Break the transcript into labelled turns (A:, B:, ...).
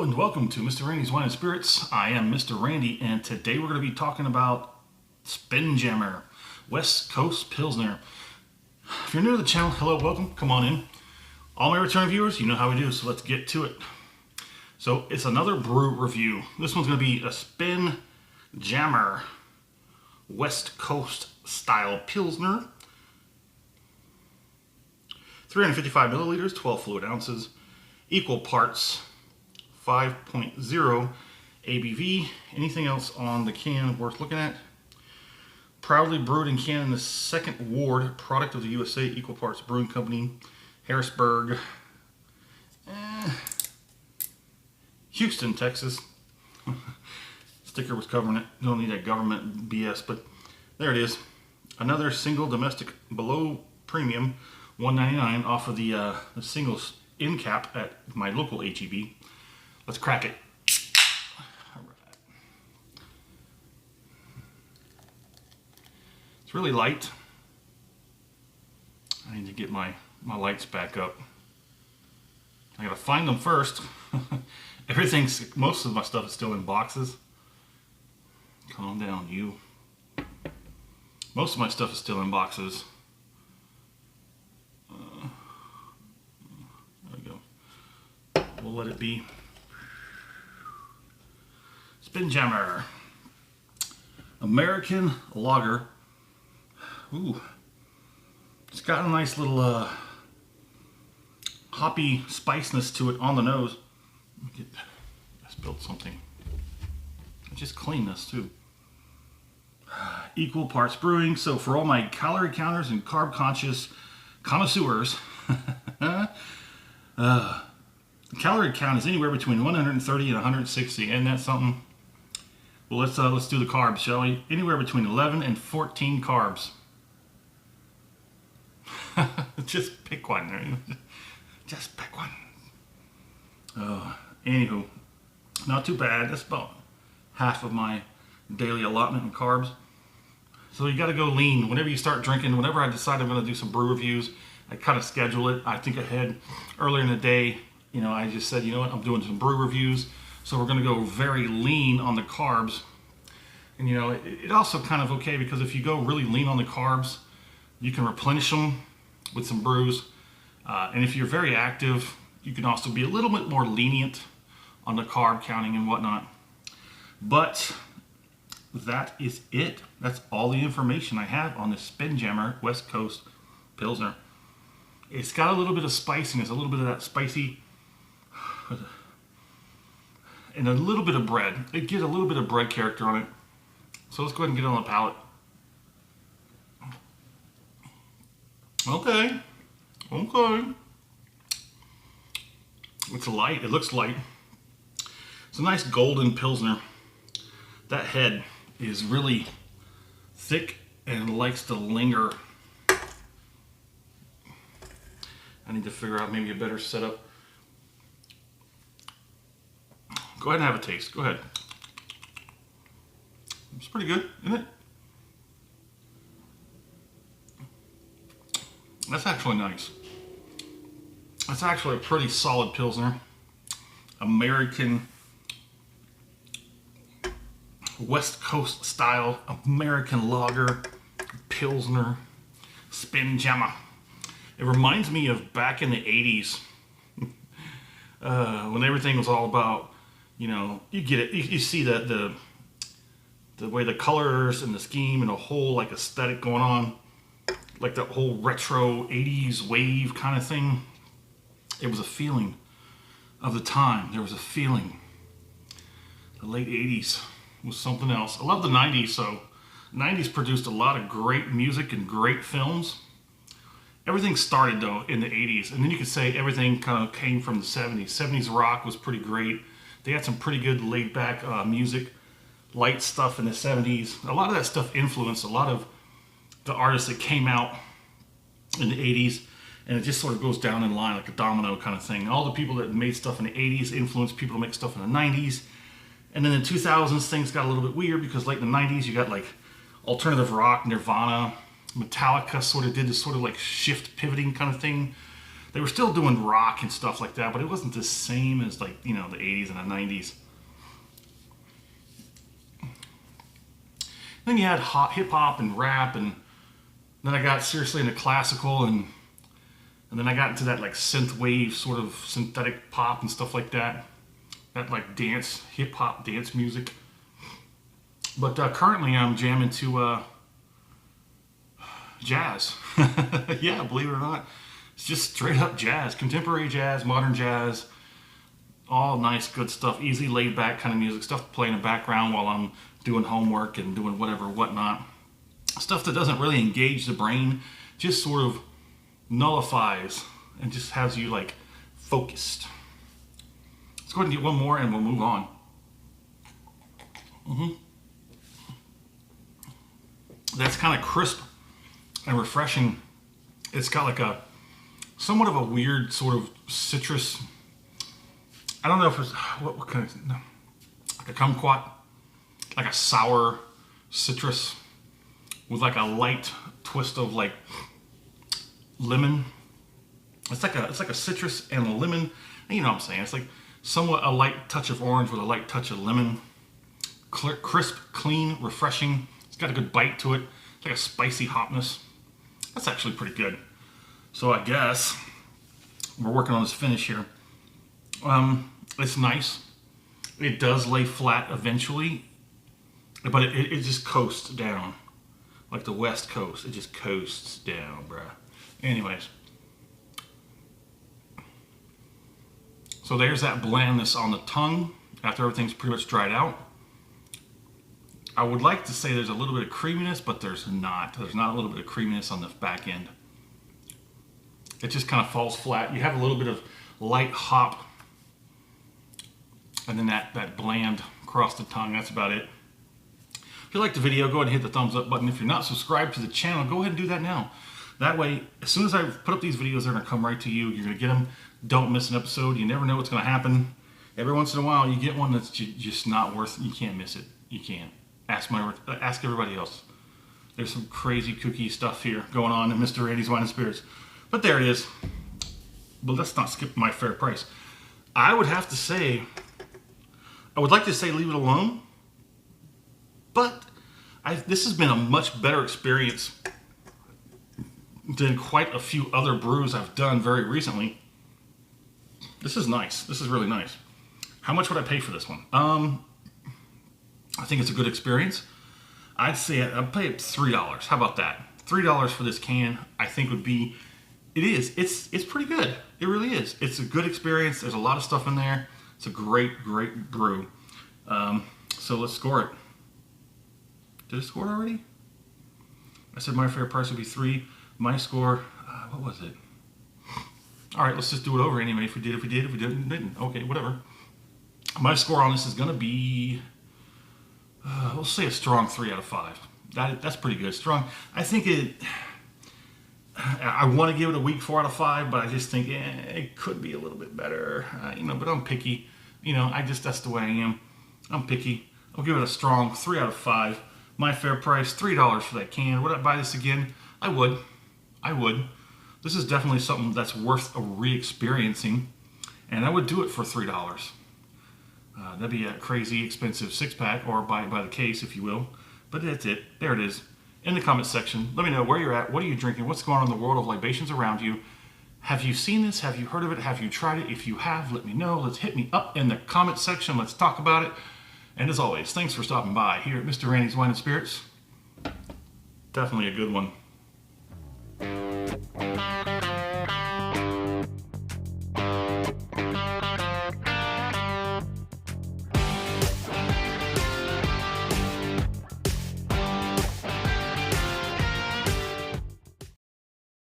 A: Hello and welcome to Mr. Randy's Wine and Spirits. I am Mr. Randy, and today we're going to be talking about Spinjammer West Coast Pilsner. If you're new to the channel, hello, welcome, come on in. All my return viewers, you know how we do, so let's get to it. So it's another brew review. This one's going to be a Spinjammer West Coast style Pilsner. 355 milliliters, 12 fluid ounces, equal parts 5.0 ABV. Anything else on the can worth looking at? Proudly brewed and canned in the Second Ward, product of the USA, equal parts brewing company, Harrisburg, Houston, Texas. Sticker was covering it. Don't need that government BS, but there it is. Another single domestic below premium, $1.99 off of the single end cap at my local HEB. Let's crack it. All right. It's really light. I need to get my lights back up. I gotta find them first. Most of my stuff is still in boxes. Calm down, you. Most of my stuff is still in boxes. There we go. We'll let it be. Spinjammer American Lager. Ooh, it's got a nice little hoppy spiciness to it on the nose. I spilled something. I just cleaned this too. Equal parts brewing. So for all my calorie counters and carb conscious connoisseurs, the calorie count is anywhere between 130 and 160. Isn't that something? Well, let's do the carbs, shall we? Anywhere between 11 and 14 carbs. Just pick one. Just pick one. Anywho, not too bad. That's about half of my daily allotment in carbs. So you got to go lean. Whenever you start drinking, whenever I decide I'm going to do some brew reviews, I kind of schedule it. I think ahead. Earlier in the day, I just said, you know what, I'm doing some brew reviews. So we're going to go very lean on the carbs. And it also kind of okay, because if you go really lean on the carbs, you can replenish them with some brews. And if you're very active, you can also be a little bit more lenient on the carb counting and whatnot. But that is it. That's all the information I have on the Spinjammer West Coast Pilsner. It's got a little bit of spiciness, a little bit of that spicy, and a little bit of bread. It gives a little bit of bread character on it. So let's go ahead and get it on the palate. Okay. It's light. It looks light. It's a nice golden Pilsner. That head is really thick and likes to linger. I need to figure out maybe a better setup. Go ahead and have a taste. Go ahead. It's pretty good, isn't it? That's actually nice. That's actually a pretty solid Pilsner. American West Coast style American lager Pilsner Spinjammer. It reminds me of back in the 80s when everything was all about, you get it, you see the way the colors and the scheme and the whole like aesthetic going on, like the whole retro 80s wave kind of thing. It was a feeling of the time. There was a feeling. The late 80s was something else. I love the 90s. So 90s produced a lot of great music and great films. Everything started though in the 80s, and then you could say everything kind of came from the 70s. 70s rock was pretty great. They had some pretty good laid back music, light stuff in the 70s. A lot of that stuff influenced a lot of the artists that came out in the 80s, and it just sort of goes down in line like a domino kind of thing. All the people that made stuff in the 80s influenced people to make stuff in the 90s. And then in the 2000s, things got a little bit weird, because like in the 90s, you got like alternative rock, Nirvana, Metallica sort of did this sort of like shift pivoting kind of thing. They were still doing rock and stuff like that, but it wasn't the same as like, you know, the 80s and the 90s. Then you had hip hop and rap, and then I got seriously into classical, and then I got into that like synth wave sort of synthetic pop and stuff like that. That like dance, hip hop dance music. But currently I'm jamming to jazz. Yeah, believe it or not. It's just straight up jazz. Contemporary jazz, modern jazz. All nice, good stuff. Easy, laid back kind of music. Stuff to play in the background while I'm doing homework and doing whatever, whatnot. Stuff that doesn't really engage the brain. Just sort of nullifies and just has you like focused. Let's go ahead and get one more and we'll move on. That's kind of crisp and refreshing. It's got like a somewhat of a weird sort of citrus. I don't know if it's what kind of, no, like a kumquat, like a sour citrus with like a light twist of like lemon. It's like a citrus and a lemon. You know what I'm saying? It's like somewhat a light touch of orange with a light touch of lemon. Crisp, clean, refreshing. It's got a good bite to it. It's like a spicy hotness. That's actually pretty good. So I guess we're working on this finish here. It's nice. It does lay flat eventually, but it just coasts down. Like the West Coast. It just coasts down, bruh. Anyways. So there's that blandness on the tongue after everything's pretty much dried out. I would like to say there's a little bit of creaminess, but there's not. There's not a little bit of creaminess on the back end. It just kind of falls flat. You have a little bit of light hop, and then that bland across the tongue. That's about it. If you like the video, go ahead and hit the thumbs up button. If you're not subscribed to the channel, go ahead and do that now. That way, as soon as I put up these videos, they're going to come right to you. You're going to get them. Don't miss an episode. You never know what's going to happen. Every once in a while, you get one that's just not worth it. You can't miss it. You can't. Ask everybody else. There's some crazy kooky stuff here going on in Mr. Randy's Wine and Spirits. But there it is. But let's not skip my fair price. I would like to say leave it alone. But this has been a much better experience than quite a few other brews I've done very recently. This is nice. This is really nice. How much would I pay for this one? I think it's a good experience. I'd say I'd pay it $3. How about that? $3 for this can, I think would be. It's pretty good. It really is. It's a good experience. There's a lot of stuff in there. It's a great brew. So let's score it. Did I score it already? I said my fair price would be 3. My score, what was it? All right, let's just do it over anyway. If we did, if we didn't. Okay, whatever. My score on this is going to be, we'll say a strong 3 out of 5. That's pretty good. Strong. I think I want to give it a weak 4 out of 5, but I just think it could be a little bit better. But I'm picky. That's the way I am. I'm picky. I'll give it a strong 3 out of 5. My fair price, $3 for that can. Would I buy this again? I would. This is definitely something that's worth a re-experiencing, and I would do it for $3. That'd be a crazy expensive 6-pack, or by the case, if you will. But that's it. There it is. In the comment section, let me know where you're at. What are you drinking? What's going on in the world of libations around you? Have you seen this? Have you heard of it? Have you tried it? If you have, let me know. Let's hit me up in the comment section. Let's talk about it. And as always, thanks for stopping by here at Mr. Randy's Wine and Spirits. Definitely a good one.